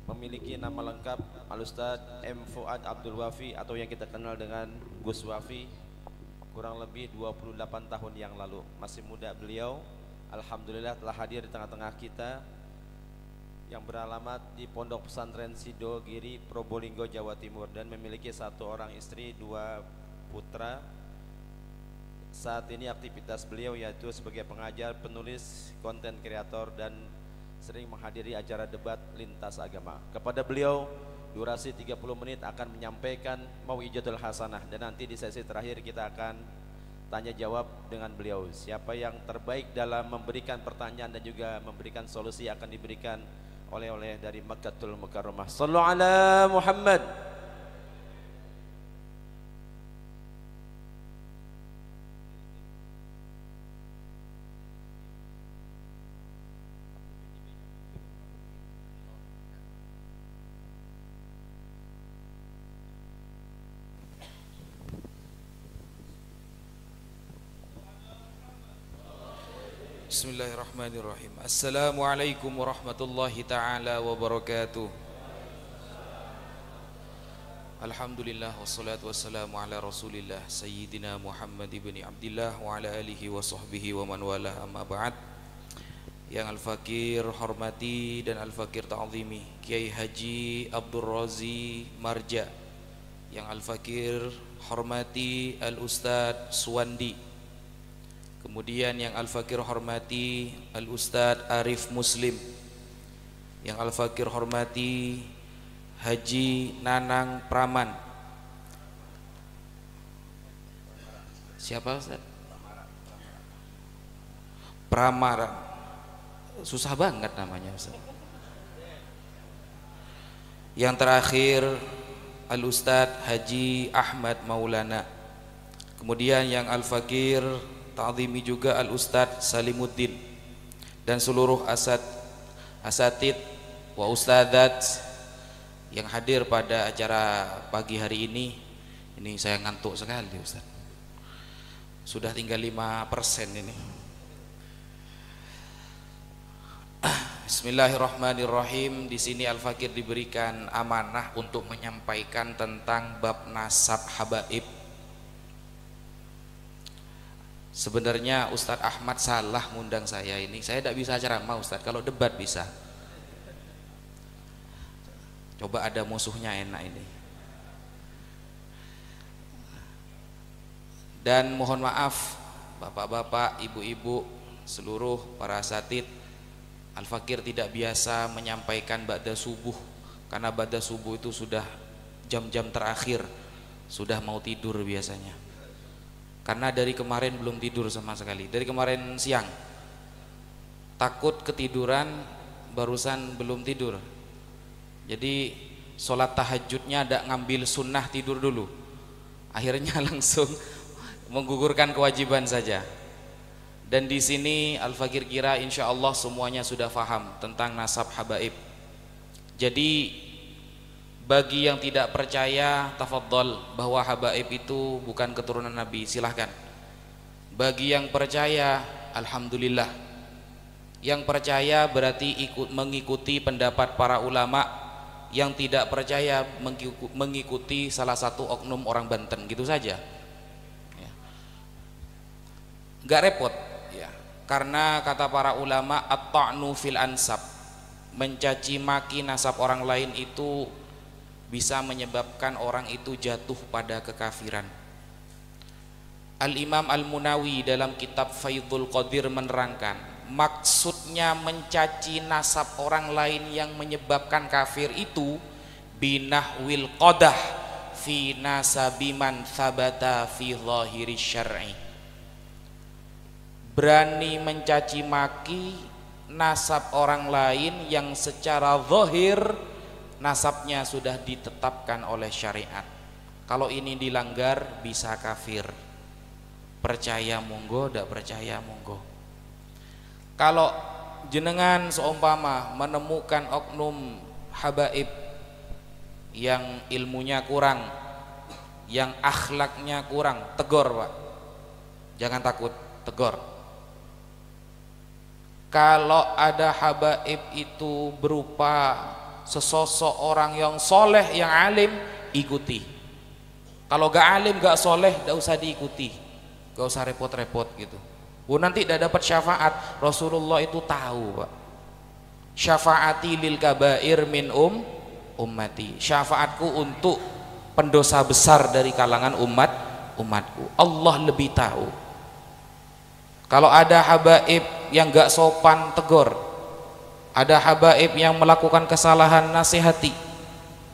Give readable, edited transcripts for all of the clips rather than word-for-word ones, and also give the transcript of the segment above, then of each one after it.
Memiliki nama lengkap Al-Ustaz M. Fuad Abdul Wafi atau yang kita kenal dengan Gus Wafi. Kurang lebih 28 tahun yang lalu. Masih muda beliau. Alhamdulillah telah hadir di tengah-tengah kita, yang beralamat di Pondok Pesantren Sidogiri, Probolinggo, Jawa Timur, dan memiliki 1 orang istri, 2 putra. Saat ini aktivitas beliau yaitu sebagai pengajar, penulis, konten kreator, dan sering menghadiri acara debat lintas agama. Kepada beliau durasi 30 menit akan menyampaikan mau'izatul hasanah, dan nanti di sesi terakhir kita akan tanya jawab dengan beliau. Siapa yang terbaik dalam memberikan pertanyaan dan juga memberikan solusi akan diberikan oleh dari Makkatul Mukarramah. Shallu ala Muhammad. Bismillahirrahmanirrahim. Assalamualaikum warahmatullahi ta'ala wabarakatuh. Alhamdulillah wassalatu wassalamu ala rasulillah Sayyidina Muhammad ibn Abdillah wa ala alihi wa sahbihi wa man walah, amma ba'd. Yang Al-Fakir hormati dan Al-Fakir ta'zimi Kiai Haji Abdul Razi Marja, yang Al-Fakir hormati Al-Ustadz Suwandi, kemudian yang Al-Fakir hormati Al-Ustadz Arif Muslim, yang Al-Fakir hormati Haji Nanang Praman. Siapa Ustadz? Pramara. Susah banget namanya Ustadz. Yang terakhir Al-Ustadz Haji Ahmad Maulana. Kemudian yang Al-Fakir ta'zimi juga Al-Ustadz Salimuddin, dan seluruh asatid wa ustadzat yang hadir pada acara pagi hari ini. Ini saya ngantuk sekali Ustaz. Sudah tinggal 5% ini. Bismillahirrahmanirrahim. Di sini Al-Fakir diberikan amanah untuk menyampaikan tentang bab nasab habaib. Sebenarnya Ustadz Ahmad salah ngundang saya ini. Saya tidak bisa ceramah Ustadz, kalau debat bisa. Coba ada musuhnya enak ini. Dan mohon maaf bapak-bapak, ibu-ibu, seluruh para asatid, Al-Fakir tidak biasa menyampaikan ba'da subuh, karena ba'da subuh itu sudah jam-jam terakhir, sudah mau tidur biasanya. Karena dari kemarin belum tidur sama sekali. Dari kemarin siang takut ketiduran, barusan belum tidur. Jadi sholat tahajudnya ada ngambil sunnah tidur dulu. Akhirnya langsung menggugurkan kewajiban saja. Dan di sini Al-Fakir kira insya Allah semuanya sudah faham tentang nasab habaib. Jadi bagi yang tidak percaya, tafadhol, bahwa habaib itu bukan keturunan Nabi, silahkan. Bagi yang percaya, alhamdulillah. Yang percaya berarti mengikuti pendapat para ulama. Yang tidak percaya mengikuti salah satu oknum orang Banten, gitu saja ya. Gak repot ya. Karena kata para ulama, at-ta'nu fil ansab, mencaci maki nasab orang lain itu bisa menyebabkan orang itu jatuh pada kekafiran. Al-Imam Al-Munawi dalam kitab Faidul Qadir menerangkan, maksudnya mencaci nasab orang lain yang menyebabkan kafir itu binahwil qadah fi nasabiman thabata fi zahiri syar'i. Berani mencaci maki nasab orang lain yang secara zahir nasabnya sudah ditetapkan oleh syariat. Kalau ini dilanggar bisa kafir. Percaya monggo, tidak percaya monggo. Kalau jenengan seumpama menemukan oknum habaib yang ilmunya kurang, yang akhlaknya kurang, tegur Pak. Jangan takut, tegur. Kalau ada habaib itu berupa sesosok orang yang soleh, yang alim, ikuti. Kalau gak alim, gak soleh, gak usah diikuti, gak usah repot-repot gitu. Nanti tidak dapat syafaat. Rasulullah itu tahu, Pak. Syafaati lil kabair min ummati. Syafaatku untuk pendosa besar dari kalangan umatku. Allah lebih tahu. Kalau ada habaib yang gak sopan, tegur. Ada habaib yang melakukan kesalahan, nasihati.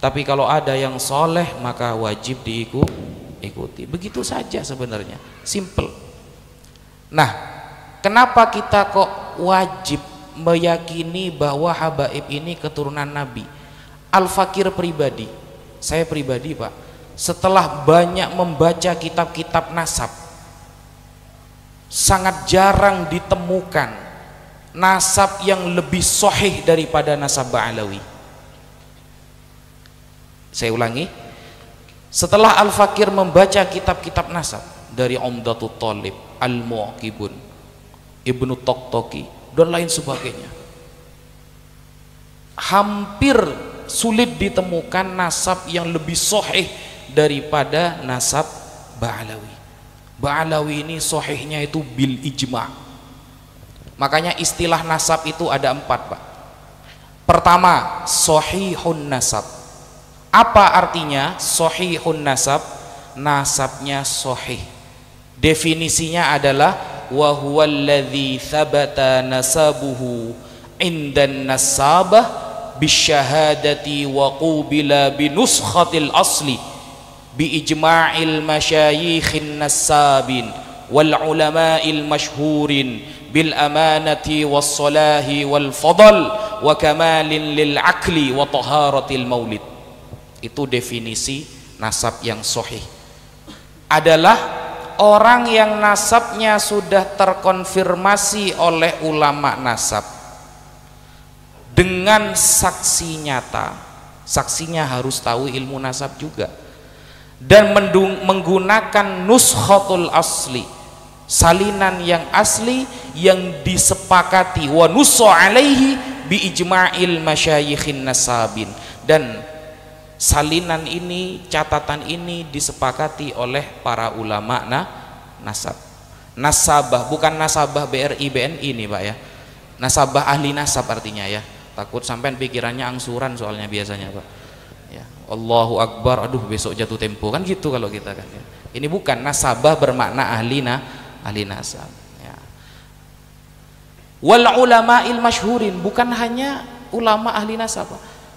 Tapi kalau ada yang soleh, maka wajib diikuti. Begitu saja sebenarnya, simple. Nah, kenapa kita kok wajib meyakini bahwa habaib ini keturunan Nabi? Al-Fakir pribadi, saya pribadi, Pak, setelah banyak membaca kitab-kitab nasab, sangat jarang ditemukan nasab yang lebih sahih daripada nasab Ba'alawi. Saya ulangi, setelah Al-Fakir membaca kitab-kitab nasab dari Umdatul Thalib, Al-Mu'aqibun, Ibnu Taqtaqi dan lain sebagainya, hampir sulit ditemukan nasab yang lebih sahih daripada nasab Ba'alawi. Ba'alawi ini sahihnya itu bil ijma'. Makanya istilah nasab itu ada 4, Pak. Pertama, sahihun nasab. Apa artinya sahihun nasab? Nasabnya sahih. Definisinya adalah wa huwallazi thabata nasabuhu indan nasabah bisyahadati wa qubila binuskhatil asli bi ijma'il masyayikhin nasabin wal ulama'il masyhurin bil amanati was salahi wal fadl wa kamalin lil akli wa taharatil maulid. Itu definisi nasab yang sahih. Adalah orang yang nasabnya sudah terkonfirmasi oleh ulama nasab dengan saksi nyata. Saksinya harus tahu ilmu nasab juga, dan menggunakan nuskhatul asli, salinan yang asli yang disepakati, wa nussa alaihi bi ijma'il masyayikhin nasabin, dan salinan ini, catatan ini disepakati oleh para ulama nasab. Nasabah, bukan nasabah BRI BNI nih, Pak ya. Nasabah ahli nasab artinya ya. Takut sampean pikirannya angsuran soalnya biasanya, Pak. Ya, Allahu Akbar, aduh besok jatuh tempo kan gitu kalau kita kan. Ya. Ini bukan nasabah bermakna ahli nasab. Ya. Wal ulama'il masyhurin, bukan hanya ulama ahli nasab,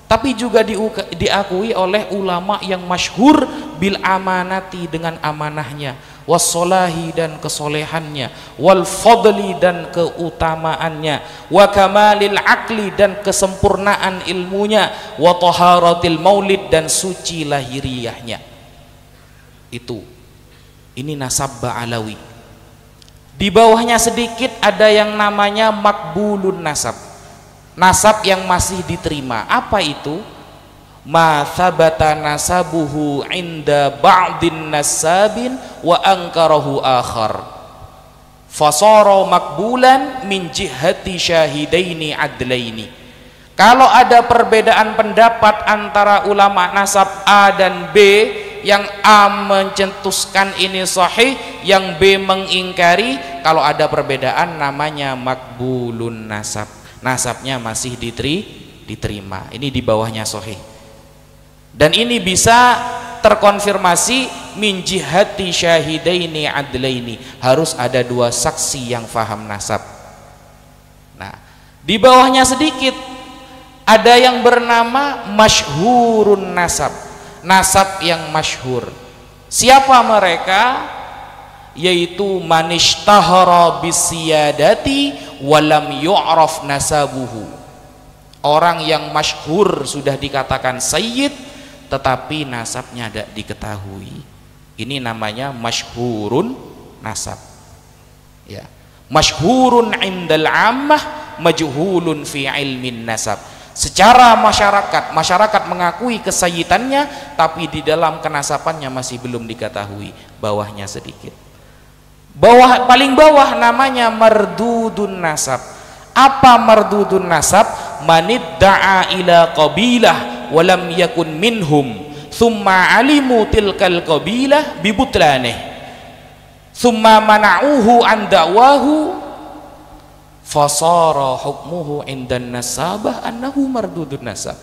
tapi juga diakui oleh ulama yang masyhur bil amanati, dengan amanahnya, wassolahi dan kesolehannya, wal fadli dan keutamaannya, wa kamalil akli dan kesempurnaan ilmunya, wa taharatil maulid dan suci lahiriahnya. Ini nasab Ba'alawi. Di bawahnya sedikit ada yang namanya makbulun nasab, nasab yang masih diterima. Apa itu? Ma thabata nasabuhu inda ba'din nasabin wa ankarahu akhar fasara makbulan min jihati syahidaini adlaini. Kalau ada perbedaan pendapat antara ulama nasab A dan B, yang A mencetuskan ini sahih, yang B mengingkari, kalau ada perbedaan namanya makbulun nasab, nasabnya masih diterima. Ini di bawahnya sahih, dan ini bisa terkonfirmasi min jihati syahidaini adlaini, harus ada 2 saksi yang faham nasab. Nah, di bawahnya sedikit ada yang bernama masyhurun nasab, nasab yang masyhur. Siapa mereka? Yaitu manishtahara bisiyadati walam yu'raf nasabuhu, orang yang masyhur sudah dikatakan sayyid tetapi nasabnya tidak diketahui. Ini namanya masyhurun nasab ya. Masyhurun indal ammah, majhulun fi ilmin nasab. Secara masyarakat mengakui kesayyidannya, tapi di dalam kenasabannya masih belum diketahui. Bawahnya sedikit, paling bawah namanya mardudun nasab. Apa mardudun nasab? Manidda'a ila qabilah walam yakun minhum thumma alimu tilkal qabilah bibutlanih thumma mana'uhu an da'wahu fasara hukmuhu indan nasabah annahu mardudun nasab.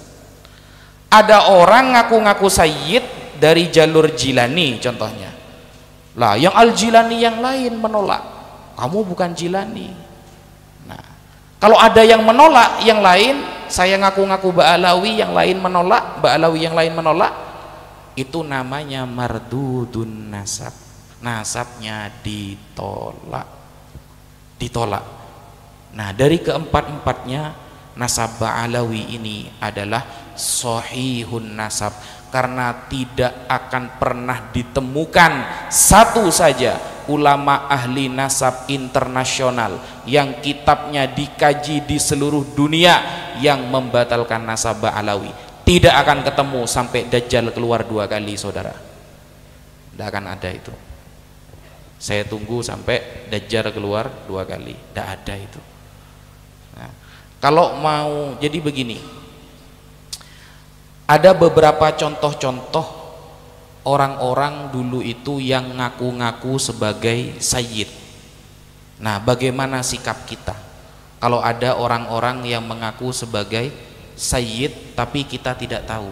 Ada orang ngaku-ngaku sayyid dari jalur Jilani contohnya. Lah yang Al-Jilani yang lain menolak, kamu bukan Jilani. Nah, kalau ada yang menolak yang lain, saya ngaku-ngaku Ba'alawi yang lain menolak, Ba'alawi yang lain menolak, itu namanya mardudun nasab. Nasabnya ditolak. Nah, dari keempat-empatnya nasab Ba'alawi ini adalah sahihun nasab, karena tidak akan pernah ditemukan satu saja ulama ahli nasab internasional yang kitabnya dikaji di seluruh dunia yang membatalkan nasab Ba'alawi. Tidak akan ketemu sampai Dajjal keluar 2 kali, saudara. Tidak akan ada itu. Saya tunggu sampai Dajjal keluar 2 kali. Tidak ada itu. Nah, kalau mau jadi begini, ada beberapa contoh-contoh orang-orang dulu itu yang ngaku-ngaku sebagai sayyid. Nah, bagaimana sikap kita kalau ada orang-orang yang mengaku sebagai sayyid tapi kita tidak tahu,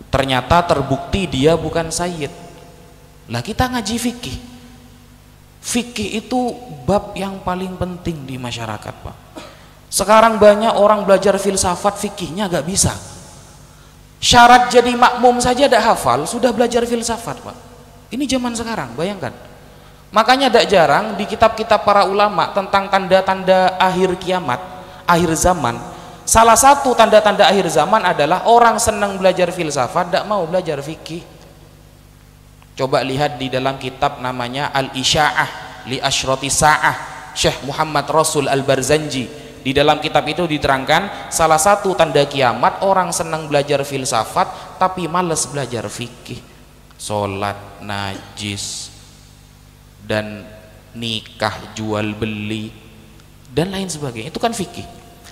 ternyata terbukti dia bukan sayyid. Lah kita ngaji fikih. Fikih itu bab yang paling penting di masyarakat, Pak. Sekarang banyak orang belajar filsafat, fikihnya gak bisa. Syarat jadi makmum saja tidak hafal, sudah belajar filsafat, Pak. Ini zaman sekarang, bayangkan. Makanya tidak jarang di kitab-kitab para ulama tentang tanda-tanda akhir kiamat, akhir zaman, salah satu tanda-tanda akhir zaman adalah orang senang belajar filsafat, tidak mau belajar fikih. Coba lihat di dalam kitab namanya Al-Isya'ah li Asyrati Sa'ah, Syekh Muhammad Rasul Al-Barzanji. Di dalam kitab itu diterangkan salah satu tanda kiamat orang senang belajar filsafat tapi malas belajar fikih. Sholat najis dan nikah jual beli dan lain sebagainya, itu kan fikih.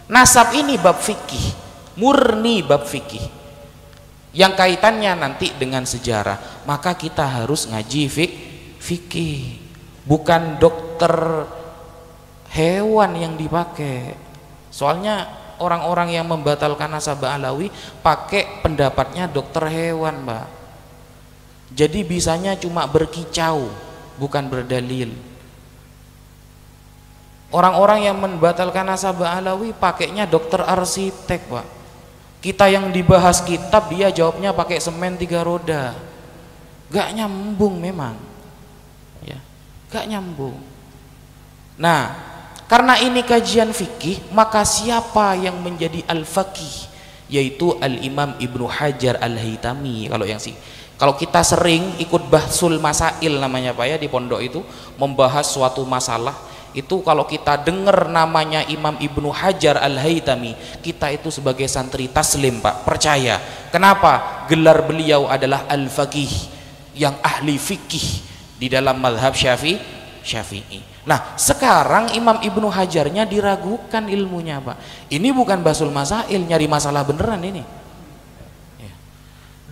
Nasab ini bab fikih, murni bab fikih yang kaitannya nanti dengan sejarah. Maka kita harus ngaji fikih, bukan dokter hewan yang dipakai. Soalnya orang-orang yang membatalkan nasab Ba'alawi pakai pendapatnya dokter hewan, Mbak. Jadi bisanya cuma berkicau, bukan berdalil. Orang-orang yang membatalkan nasab Ba'alawi pakainya dokter arsitek, Pak. Kita yang dibahas kitab, dia jawabnya pakai semen 3 roda. Gak nyambung memang, ya, gak nyambung. Nah, karena ini kajian fikih, maka siapa yang menjadi al-faqih? Yaitu al-Imam Ibnu Hajar Al-Haytami. Kalau kita sering ikut bahsul masail namanya, Pak, ya, di pondok itu membahas suatu masalah, itu kalau kita dengar namanya Imam Ibnu Hajar Al-Haytami, kita itu sebagai santri taslim, Pak, percaya. Kenapa? Gelar beliau adalah al-faqih, yang ahli fikih di dalam mazhab Syafi'i. Nah, sekarang Imam Ibnu Hajarnya diragukan ilmunya, Pak. Ini bukan basul masail, nyari masalah beneran ini. Ya.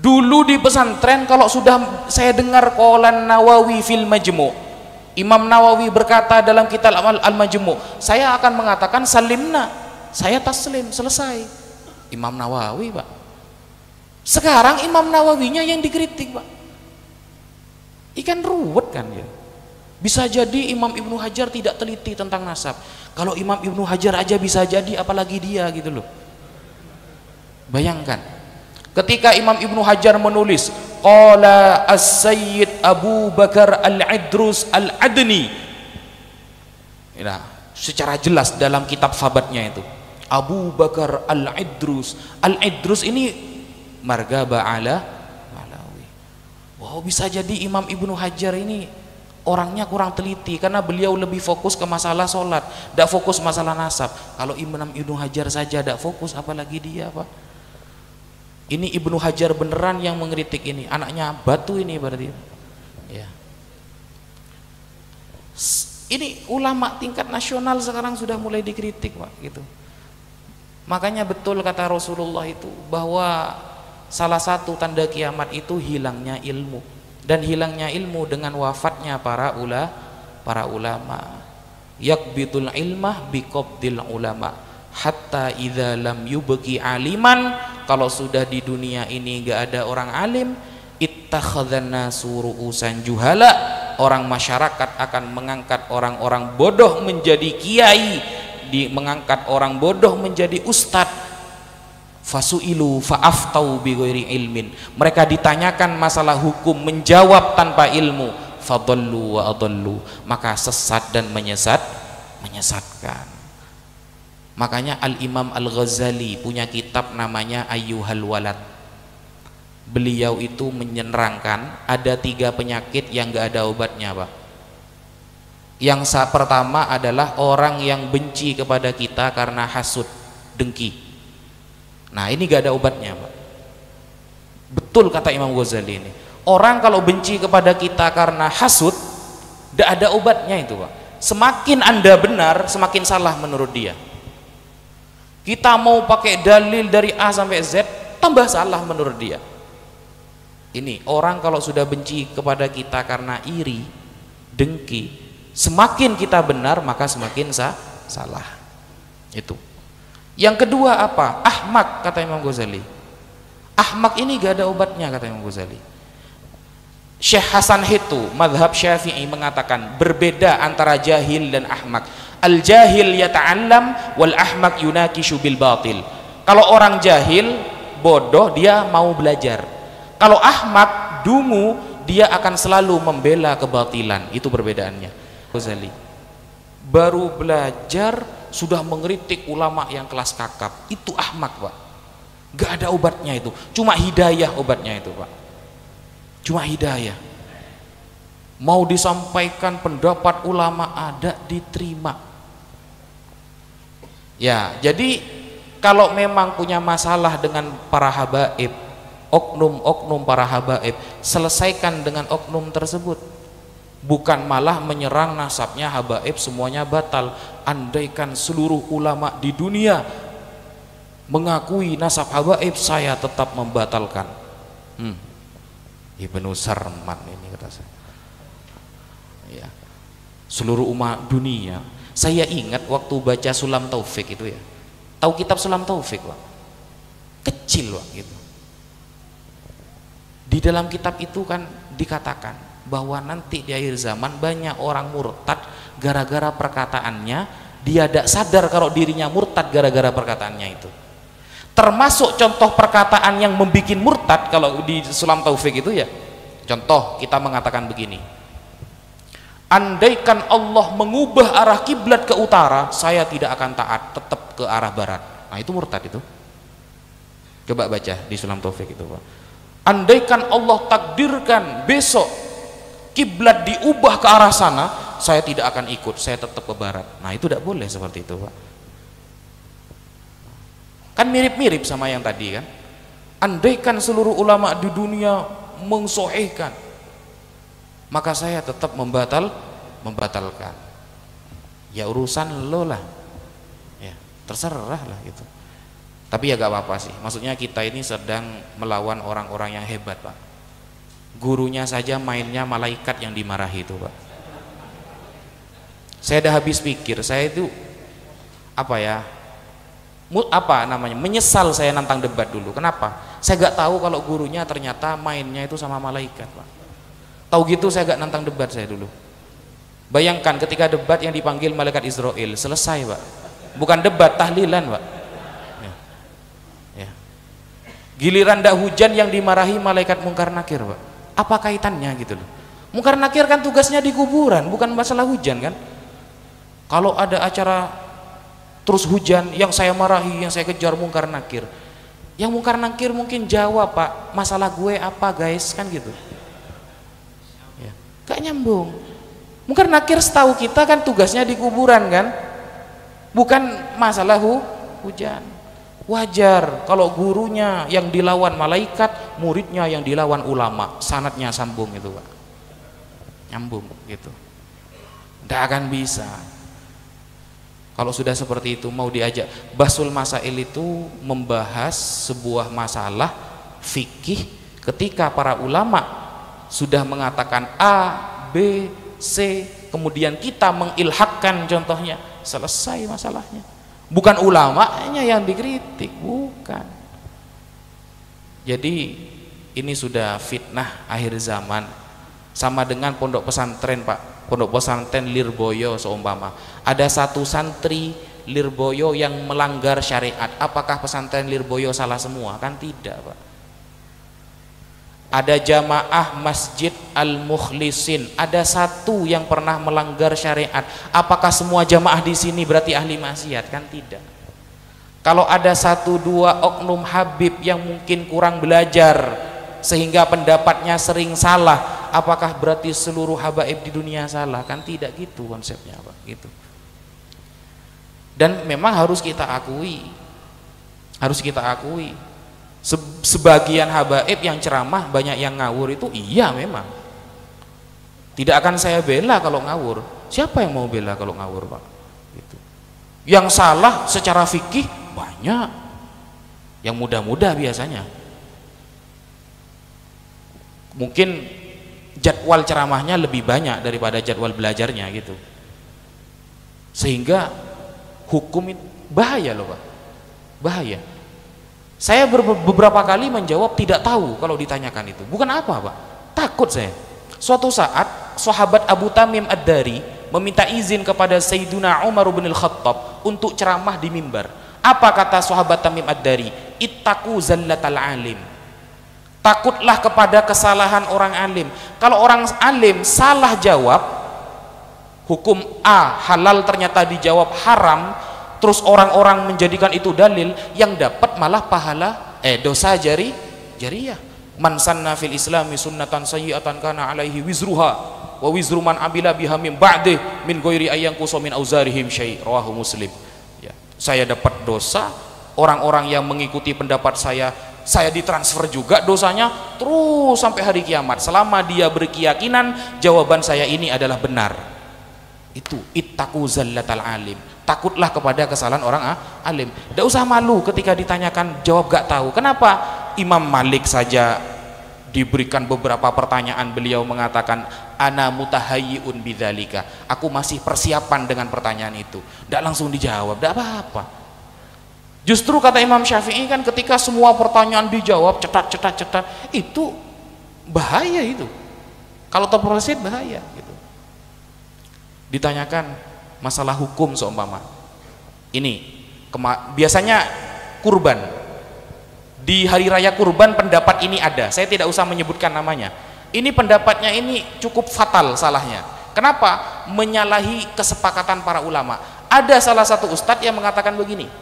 Dulu di pesantren kalau sudah saya dengar qalan Nawawi fil Majmu', Imam Nawawi berkata dalam kitab Al-Majmu', saya akan mengatakan salimna, saya taslim, selesai. Imam Nawawi, Pak. Sekarang Imam Nawawinya yang dikritik, Pak. Ikan ruwet kan ya. Bisa jadi Imam Ibnu Hajar tidak teliti tentang nasab. Kalau Imam Ibnu Hajar aja bisa jadi, apalagi dia, gitu loh. Bayangkan, ketika Imam Ibnu Hajar menulis qala as-sayyid Abu Bakar al-Idrus al-Adni, nah, secara jelas dalam kitab sahabatnya itu Abu Bakar al-Idrus. Al-Idrus ini marga Ba'alawi. Wow, bisa jadi Imam Ibnu Hajar ini orangnya kurang teliti karena beliau lebih fokus ke masalah sholat, tidak fokus masalah nasab. Kalau Imam Ibnu Hajar saja tidak fokus, apalagi dia, Pak. Ini Ibnu Hajar beneran yang mengkritik ini, anaknya batu ini berarti, ya. Ini ulama tingkat nasional sekarang sudah mulai dikritik, Pak, gitu. Makanya betul kata Rasulullah itu bahwa salah satu tanda kiamat itu hilangnya ilmu, dan hilangnya ilmu dengan wafatnya para ulama. Yakbidul ilmah biqabdil ulama hatta idza lam yubqi aliman, kalau sudah di dunia ini enggak ada orang alim, ittakhadhan nasu ru'usan juhala, orang masyarakat akan mengangkat orang-orang bodoh menjadi kiai, mengangkat orang bodoh menjadi ustadz. Fasu'ilu fa'aftau bighairi ilmin, mereka ditanyakan masalah hukum menjawab tanpa ilmu. Fadallu wa adallu, maka sesat dan menyesatkan. Makanya Al-Imam Al-Ghazali punya kitab namanya Ayyuhal Walad. Beliau itu menerangkan ada 3 penyakit yang gak ada obatnya, Pak. Yang pertama adalah orang yang benci kepada kita karena hasud, dengki. Nah, ini gak ada obatnya, Pak. Betul kata Imam Ghazali ini. Orang kalau benci kepada kita karena hasud, gak ada obatnya itu, Pak. Semakin Anda benar, semakin salah menurut dia. Kita mau pakai dalil dari A sampai Z, tambah salah menurut dia. Ini orang kalau sudah benci kepada kita karena iri, dengki, semakin kita benar maka semakin salah. Itu. Yang kedua apa? Ahmak, kata Imam Ghazali. Ahmak ini gak ada obatnya, kata Imam Ghazali. Syekh Hasan Hitu, madhab Syafi'i, mengatakan berbeda antara jahil dan ahmak. Al jahil yata'allam wal ahmak yunakishu bil batil. Kalau orang jahil, bodoh, dia mau belajar. Kalau ahmak, dungu, dia akan selalu membela kebatilan. Itu perbedaannya. Ghazali baru belajar sudah mengkritik ulama yang kelas kakap. Itu ahmak, Pak. Gak ada obatnya itu. Cuma hidayah obatnya itu, Pak. Cuma hidayah. Mau disampaikan pendapat ulama ada, diterima. Ya, jadi kalau memang punya masalah dengan para habaib, oknum-oknum para habaib, selesaikan dengan oknum tersebut. Bukan malah menyerang nasabnya habaib, semuanya batal. Andaikan seluruh ulama di dunia mengakui nasab habaib, saya tetap membatalkan. Ibnu Sarman ini kata saya. Ya. Seluruh umat dunia. Saya ingat waktu baca Sulam Taufik itu ya. Tahu kitab Sulam Taufik, Pak? Kecil, Pak, gitu. Di dalam kitab itu kan dikatakan bahwa nanti di akhir zaman banyak orang murtad gara-gara perkataannya, dia tidak sadar kalau dirinya murtad gara-gara perkataannya itu. Termasuk contoh perkataan yang membuat murtad kalau di Sulam Taufik itu ya. Contoh, kita mengatakan begini. Andaikan Allah mengubah arah kiblat ke utara, saya tidak akan taat, tetap ke arah barat. Nah, itu murtad itu. Coba baca di Sulam Taufik itu, Pak. Andaikan Allah takdirkan besok kiblat diubah ke arah sana, saya tidak akan ikut, saya tetap ke barat. Nah, itu tidak boleh seperti itu, Pak. Kan mirip-mirip sama yang tadi kan. Andaikan seluruh ulama di dunia mengsohihkan, maka saya tetap membatalkan. Ya urusan lo lah, ya terserah lah gitu. Tapi ya gak apa-apa sih. Maksudnya kita ini sedang melawan orang-orang yang hebat, Pak. Gurunya saja mainnya malaikat yang dimarahi itu, Pak. Saya dah habis pikir, saya itu menyesal saya nantang debat dulu. Kenapa? Saya gak tahu kalau gurunya ternyata mainnya itu sama malaikat, Pak. Tahu gitu saya gak nantang debat saya dulu. Bayangkan ketika debat yang dipanggil malaikat Israel, selesai, Pak. Bukan debat, tahlilan, Pak. Ya. Giliran ndak hujan yang dimarahi malaikat Mungkar Nakir, Pak. Apa kaitannya gitu loh? Mungkar Nakir kan tugasnya di kuburan, bukan masalah hujan kan? Kalau ada acara terus hujan, yang saya marahi, yang saya kejar Mungkar Nakir. Yang Mungkar Nakir mungkin jawab, Pak, masalah gue apa guys, kan gitu. Ya, gak nyambung. Mungkar Nakir setahu kita kan tugasnya di kuburan kan, bukan masalah hujan. Wajar kalau gurunya yang dilawan malaikat, muridnya yang dilawan ulama, sanadnya sambung itu, Pak. Nyambung gitu. Tidak akan bisa. Kalau sudah seperti itu mau diajak Basul Masail itu membahas sebuah masalah fikih ketika para ulama sudah mengatakan A, B, C, kemudian kita mengilhakkan contohnya, selesai masalahnya. Bukan ulamanya yang dikritik, bukan. Jadi ini sudah fitnah akhir zaman, sama dengan pondok pesantren Pak, pondok pesantren Lirboyo seumpama ada satu santri Lirboyo yang melanggar syariat, apakah pesantren Lirboyo salah semua? Kan tidak Pak. Ada jamaah Masjid Al-Mukhlisin, ada satu yang pernah melanggar syariat, apakah semua jamaah di sini berarti ahli maksiat? Kan tidak. Kalau ada satu dua oknum habib yang mungkin kurang belajar sehingga pendapatnya sering salah, apakah berarti seluruh habaib di dunia salah? Kan tidak gitu konsepnya Pak, gitu. Dan memang harus kita akui, sebagian habaib yang ceramah banyak yang ngawur itu, iya memang. Tidak akan saya bela kalau ngawur. Siapa yang mau bela kalau ngawur Pak? Gitu. Yang salah secara fikih banyak, yang mudah-mudah biasanya. Mungkin jadwal ceramahnya lebih banyak daripada jadwal belajarnya gitu. Sehingga hukum itu bahaya loh Pak. Bahaya. Saya beberapa kali menjawab tidak tahu kalau ditanyakan itu. Bukan apa Pak, takut saya. Suatu saat sahabat Abu Tamim Ad-Dari meminta izin kepada Sayyiduna Umar bin Al-Khattab untuk ceramah di mimbar. Apa kata sahabat Tamim Ad-Dari? Ittaqu zallatal alim. Takutlah kepada kesalahan orang alim. Kalau orang alim salah jawab, hukum A halal ternyata dijawab haram, terus orang-orang menjadikan itu dalil, yang dapat malah pahala dosa jariyah. Man sanna fil islami sunnatan sayyi'atan kana alaihi wizruha wa wizru man amila biha min ba'di min ghairi ayyan qusamin auzarihim syai', rawahu Muslim. Ya, saya dapat dosa, orang-orang yang mengikuti pendapat saya ditransfer juga dosanya terus sampai hari kiamat selama dia berkeyakinan jawaban saya ini adalah benar. Itu ittaqu zallatal alim. Takutlah kepada kesalahan orang alim. Tidak usah malu ketika ditanyakan jawab gak tahu. Kenapa? Imam Malik saja diberikan beberapa pertanyaan, beliau mengatakan ana mutahayyiun bidzalika, aku masih persiapan dengan pertanyaan itu. Tidak langsung dijawab, tidak apa-apa. Justru kata Imam Syafi'i kan ketika semua pertanyaan dijawab cetat, itu bahaya itu. Kalau terproses bahaya gitu. Ditanyakan masalah hukum seumpama ini biasanya kurban di hari raya kurban, pendapat ini ada, saya tidak usah menyebutkan namanya. Ini pendapatnya ini cukup fatal salahnya. Kenapa? Menyalahi kesepakatan para ulama. Ada salah satu ustadz yang mengatakan begini,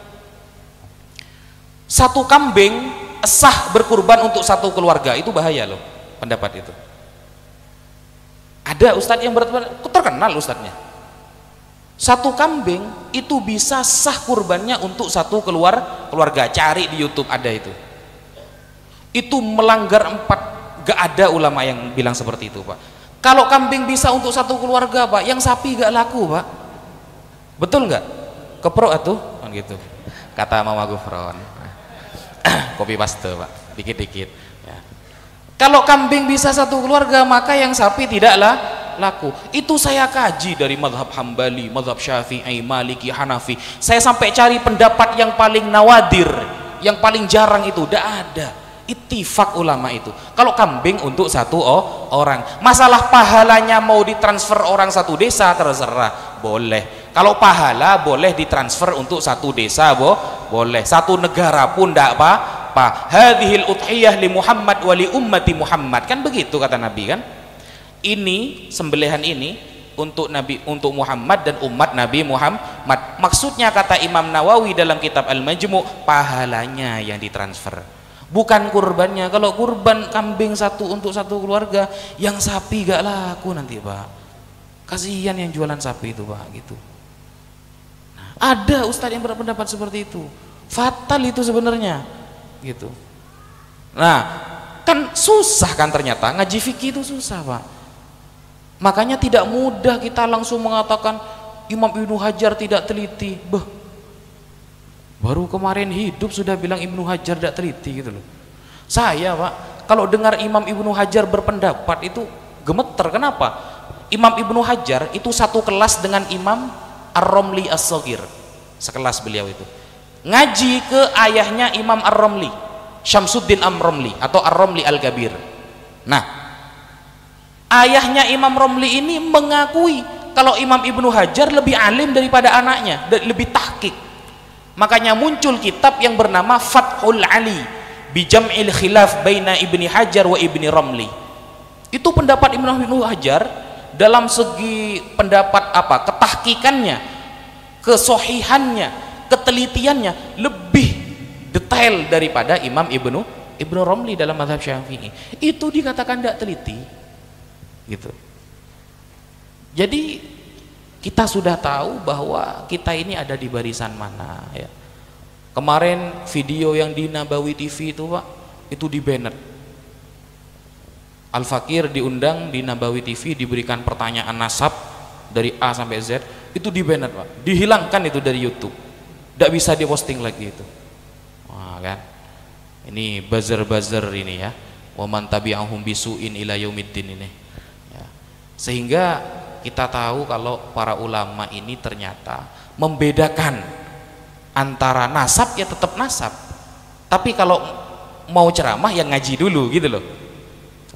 satu kambing sah berkurban untuk satu keluarga, itu bahaya loh pendapat itu. Ada ustadz yang terkenal ustadznya, satu kambing itu bisa sah kurbannya untuk satu keluarga. Cari di YouTube ada itu melanggar 4. Gak ada ulama yang bilang seperti itu Pak. Kalau kambing bisa untuk satu keluarga Pak, yang sapi gak laku Pak, betul nggak? Keprok atuh kan gitu kata Mama Gufron. Kopi paste Pak, dikit-dikit ya. Kalau kambing bisa satu keluarga, maka yang sapi tidaklah laku. Itu saya kaji dari mazhab Hambali, mazhab Syafi'i, Maliki, Hanafi. Saya sampai cari pendapat yang paling nawadir, yang paling jarang itu. Tidak ada ittifaq ulama itu. Kalau kambing untuk satu orang, masalah pahalanya mau ditransfer orang satu desa terserah, boleh. Kalau pahala boleh ditransfer untuk satu desa, boleh. Satu negara pun tidak apa-apa. Hadhil udhiyah li Muhammad wa li ummati Muhammad, kan begitu kata Nabi kan. Ini sembelihan ini untuk Nabi, untuk Muhammad dan umat Nabi Muhammad. Maksudnya kata Imam Nawawi dalam kitab Al-Majmu', pahalanya yang ditransfer, bukan kurbannya. Kalau kurban kambing satu untuk satu keluarga, yang sapi gak laku nanti Pak. Kasihan yang jualan sapi itu Pak gitu. Nah, ada ustadz yang berpendapat seperti itu. Fatal itu sebenarnya gitu. Nah, kan susah kan ternyata ngaji fikih itu susah Pak. Makanya tidak mudah kita langsung mengatakan Imam Ibnu Hajar tidak teliti. Baru kemarin hidup sudah bilang Ibnu Hajar tidak teliti gitu loh. Saya Pak, kalau dengar Imam Ibnu Hajar berpendapat itu gemeter. Kenapa? Imam Ibnu Hajar itu satu kelas dengan Imam Ar-Romli As-Shaghir, sekelas beliau itu. Ngaji ke ayahnya Imam Ar-Romli, Syamsuddin Ar-Romli atau Ar-Romli Al-Kabir. Nah, ayahnya Imam Romli ini mengakui kalau Imam Ibnu Hajar lebih alim daripada anaknya, lebih tahqiq. Makanya muncul kitab yang bernama Fathul Ali bijam'il khilaf baina Ibni Hajar wa Ibni Romli. Itu pendapat Ibnu Hajar dalam segi pendapat apa? Ketahqiqannya, kesohihannya, ketelitiannya lebih detail daripada Imam Ibnu Romli dalam mazhab Syafi'i. Itu dikatakan tidak teliti gitu. Jadi kita sudah tahu bahwa kita ini ada di barisan mana ya. Kemarin video yang di Nabawi TV itu Pak, itu di banner. Al-Fakir diundang di Nabawi TV, diberikan pertanyaan nasab dari A sampai Z, itu di banner Pak, dihilangkan itu dari YouTube, tidak bisa diposting lagi itu. Wah kan, ini buzzer ini ya, wa man tabi'ahum bisu'in ila yaumiddin ini ya. Sehingga kita tahu kalau para ulama ini ternyata membedakan antara nasab ya tetap nasab, tapi kalau mau ceramah yang ngaji dulu gitu loh.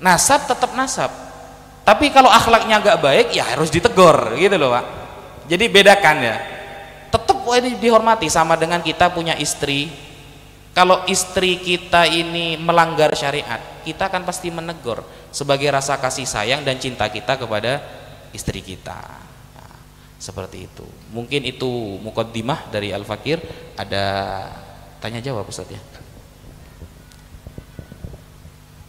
Nasab tetap nasab, tapi kalau akhlaknya agak baik ya harus ditegur gitu loh Pak. Jadi bedakan ya, tetap ini dihormati. Sama dengan kita punya istri, kalau istri kita ini melanggar syariat, kita akan pasti menegur sebagai rasa kasih sayang dan cinta kita kepada istri kita. Nah, seperti itu. Mungkin itu muqaddimah dari Al-Fakir. Ada tanya jawab Ustaz ya.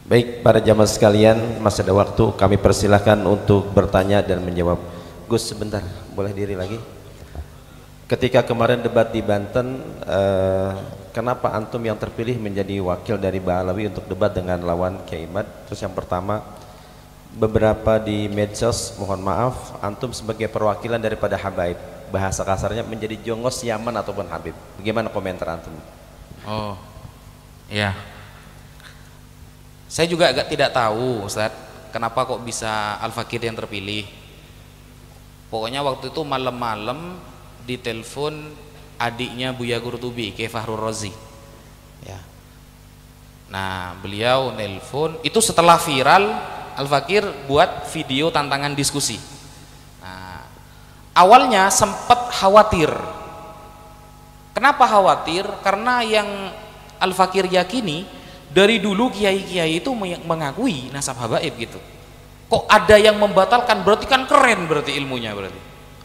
Baik, para jamaah sekalian, masih ada waktu, kami persilahkan untuk bertanya dan menjawab. Gus sebentar, boleh diri lagi. Ketika kemarin debat di Banten, kenapa antum yang terpilih menjadi wakil dari Ba'alawi untuk debat dengan lawan Kiai Imad? Terus yang pertama, beberapa di medsos, mohon maaf, antum sebagai perwakilan daripada Habaib, bahasa kasarnya menjadi jongos Yaman ataupun Habib. Bagaimana komentar antum? Oh ya, saya juga agak tidak tahu Ustaz, kenapa kok bisa Al-Fakir yang terpilih. Pokoknya waktu itu malam-malam ditelepon adiknya Buya Qurtubi, Kiai Fahrul Razi ya. Nah beliau nelpon itu setelah viral Al-Fakir buat video tantangan diskusi. Nah, awalnya sempat khawatir. Kenapa khawatir? Karena yang Al-Fakir yakini dari dulu kiai-kiai itu mengakui nasab habaib gitu. Kok ada yang membatalkan? Berarti kan keren berarti ilmunya berarti.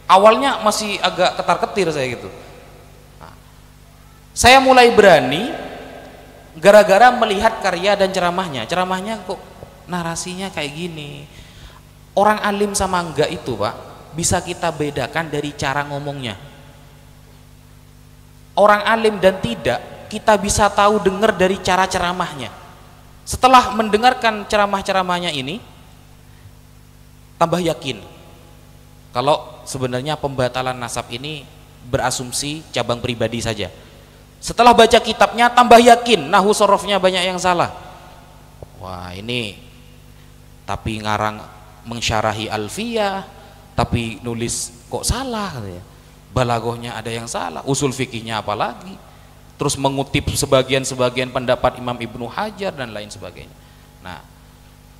Awalnya masih agak ketar-ketir saya gitu. Nah, saya mulai berani gara-gara melihat karya dan ceramahnya. Ceramahnya kok narasinya kayak gini. Orang alim sama enggak itu Pak bisa kita bedakan dari cara ngomongnya. Orang alim dan tidak kita bisa tahu dengar dari cara ceramahnya. Setelah mendengarkan ceramah-ceramahnya ini tambah yakin kalau sebenarnya pembatalan nasab ini berasumsi cabang pribadi saja. Setelah baca kitabnya tambah yakin nahwu sorofnya banyak yang salah. Wah ini tapi ngarang mensyarahi alfiyah tapi nulis kok salah katanya. Balaghahnya ada yang salah, usul fikihnya apalagi, terus mengutip sebagian-sebagian pendapat Imam Ibnu Hajar dan lain sebagainya. Nah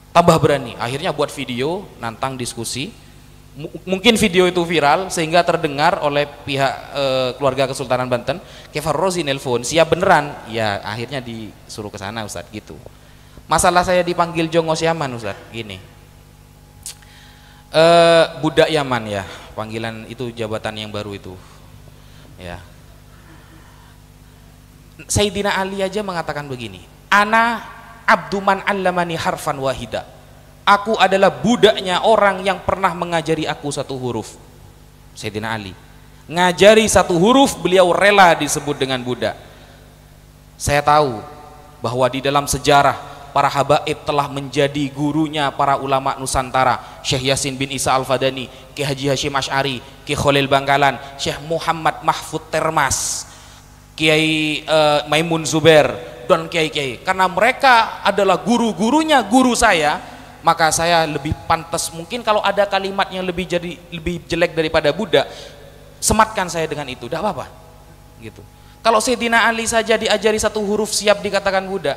tambah berani, akhirnya buat video nantang diskusi. Mungkin video itu viral sehingga terdengar oleh pihak keluarga Kesultanan Banten. Kiai Fahrul Razi nelpon siap beneran ya, akhirnya disuruh ke sana Ustadz gitu. Masalah saya dipanggil jongos Yaman Ustadz gini, budak Yaman ya, panggilan itu jabatan yang baru itu ya. Sayyidina Ali aja mengatakan begini, ana abduman allamani harfan wahida, aku adalah budaknya orang yang pernah mengajari aku satu huruf. Sayyidina Ali ngajari satu huruf, beliau rela disebut dengan budak. Saya tahu bahwa di dalam sejarah para habaib telah menjadi gurunya para ulama Nusantara, Syekh Yasin bin Isa Al-Fadani, Ki Haji Hashim Asy'ari, Ki Khalil Bangkalan, Syekh Muhammad Mahfud Termas, Kiai Maimun Zubair, dan kiai-kiai. Karena mereka adalah guru-gurunya guru saya, maka saya lebih pantas. Mungkin kalau ada kalimat yang lebih jelek daripada Buddha, sematkan saya dengan itu, tidak apa-apa gitu. Kalau Sayyidina Ali saja diajari satu huruf siap dikatakan Buddha,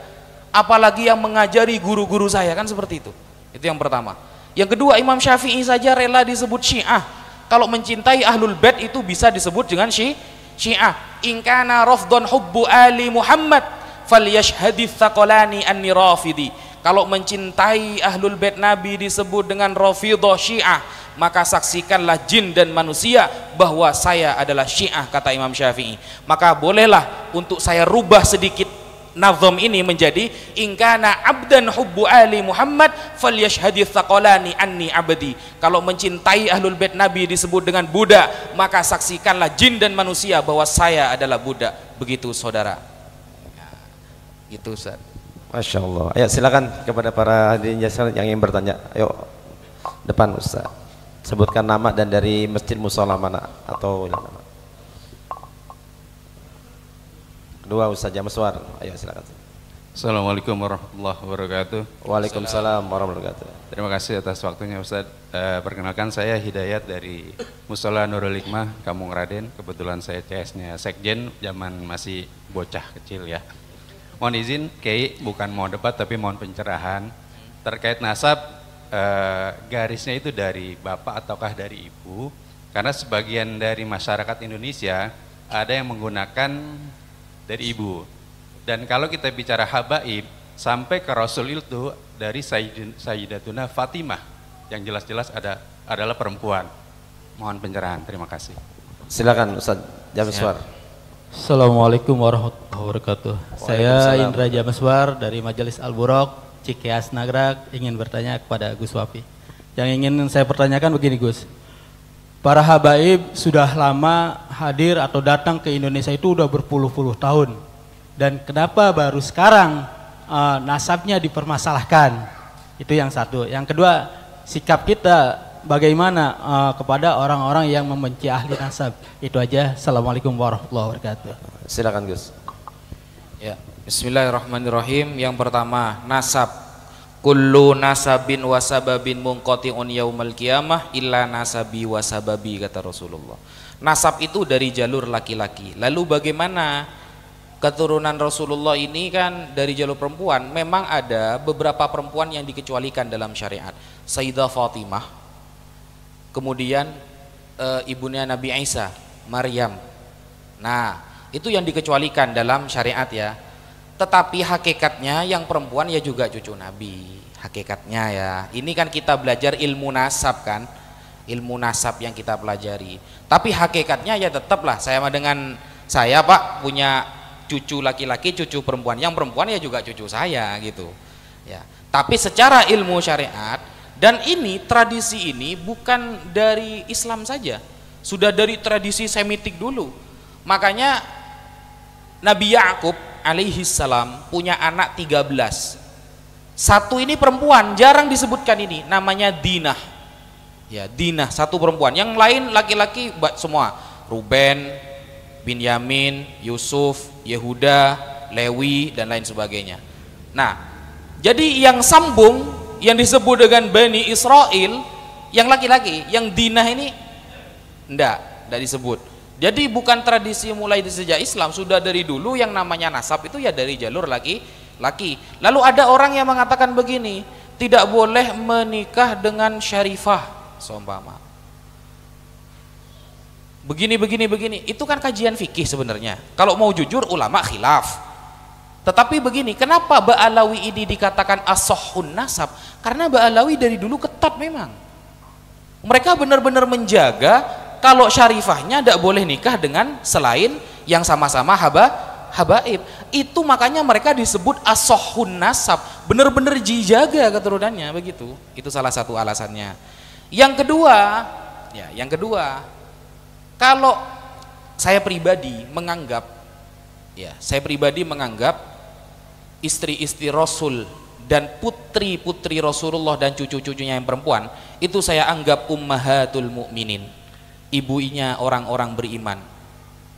apalagi yang mengajari guru-guru saya, kan seperti itu. Itu yang pertama. Yang kedua, Imam Syafi'i saja rela disebut Syiah. Kalau mencintai Ahlul Bait itu bisa disebut dengan Syiah. In kana rafdhan hubbu ali Muhammad falyashhadits tsaqalani anni rafidi. Kalau mencintai Ahlul Bait Nabi disebut dengan Rafidhah Syiah, maka saksikanlah jin dan manusia bahwa saya adalah Syiah, kata Imam Syafi'i. Maka bolehlah untuk saya rubah sedikit nazam ini menjadi in kana abdan hubbu ali Muhammad falyashhadits tsaqalani anni abdi. Kalau mencintai Ahlul Bait Nabi disebut dengan Buddha, maka saksikanlah jin dan manusia bahwa saya adalah Buddha. Begitu saudara. Gitu Ustaz. Masya Allah. Ayo silakan kepada para hadirin yang ingin bertanya. Ayo depan Ustaz. Sebutkan nama dan dari masjid musola mana atau nama. Kedua Ustaz Jamswar. Ayo silakan. Assalamualaikum warahmatullahi wabarakatuh. Waalaikumsalam warahmatullahi wabarakatuh. Terima kasih atas waktunya Ustaz. Perkenalkan saya Hidayat dari Musola Nurul Hikmah, Kampung Raden. Kebetulan saya CS-nya Sekjen zaman masih bocah kecil ya. Mohon izin Kiai, bukan mau debat tapi mohon pencerahan terkait nasab, garisnya itu dari bapak ataukah dari ibu, karena sebagian dari masyarakat Indonesia ada yang menggunakan dari ibu, dan kalau kita bicara habaib sampai ke Rasul itu dari Sayyidatuna Fatimah yang jelas-jelas adalah perempuan. Mohon pencerahan, terima kasih. Silakan Ustaz Jamswar. Assalamualaikum warahmatullahi wabarakatuh. Saya Indra Jamswar dari Majelis Al-Buraq, Cikeas Nagrak, ingin bertanya kepada Gus Wafi. Yang ingin saya pertanyakan begini Gus, para habaib sudah lama hadir atau datang ke Indonesia itu udah berpuluh-puluh tahun, dan kenapa baru sekarang nasabnya dipermasalahkan? Itu yang satu. Yang kedua, sikap kita bagaimana kepada orang-orang yang membenci ahli nasab. Itu aja. Assalamualaikum warahmatullahi wabarakatuh. Silakan Gus. Ya, Bismillahirrahmanirrahim. Yang pertama, nasab. Kullu nasabin wasababin munqati'un yaumal qiyamah illa nasabi wasababi, kata Rasulullah. Nasab itu dari jalur laki-laki. Lalu bagaimana keturunan Rasulullah ini kan dari jalur perempuan? Memang ada beberapa perempuan yang dikecualikan dalam syariat. Sayyidah Fatimah, kemudian ibunya Nabi Isa, Maryam. Nah, itu yang dikecualikan dalam syariat ya. Tetapi hakikatnya yang perempuan ya juga cucu Nabi. Hakikatnya ya. Ini kan kita belajar ilmu nasab kan. Ilmu nasab yang kita pelajari. Tapi hakikatnya ya tetaplah saya dengan saya Pak punya cucu laki-laki, cucu perempuan. Yang perempuan ya juga cucu saya gitu. Ya. Tapi secara ilmu syariat, dan ini tradisi ini bukan dari Islam saja, sudah dari tradisi Semitik dulu. Makanya Nabi Yakub alaihi salam punya anak 13. Satu ini perempuan, jarang disebutkan ini, namanya Dinah. Ya, Dinah, satu perempuan. Yang lain laki-laki semua. Ruben, Binyamin, Yusuf, Yehuda, Lewi dan lain sebagainya. Nah, jadi yang sambung yang disebut dengan Bani Israel yang laki-laki, yang Dinah ini enggak disebut. Jadi bukan tradisi mulai sejak Islam, sudah dari dulu yang namanya nasab itu ya dari jalur laki-laki. Lalu ada orang yang mengatakan begini, tidak boleh menikah dengan syarifah seumpama. Begini. Itu kan kajian fikih sebenarnya. Kalau mau jujur ulama khilaf. Tetapi begini, kenapa Ba'alawi ini dikatakan as-sahhun nasab? Karena Ba'alawi dari dulu ketat memang. Mereka benar-benar menjaga kalau syarifahnya tidak boleh nikah dengan selain yang sama-sama habaib. Itu makanya mereka disebut as-sahhun nasab, benar-benar dijaga keturunannya begitu. Itu salah satu alasannya. Yang kedua, kalau saya pribadi menganggap istri-istri Rasul dan putri-putri Rasulullah dan cucu-cucunya yang perempuan itu saya anggap ummahatul mukminin, ibunya orang-orang beriman.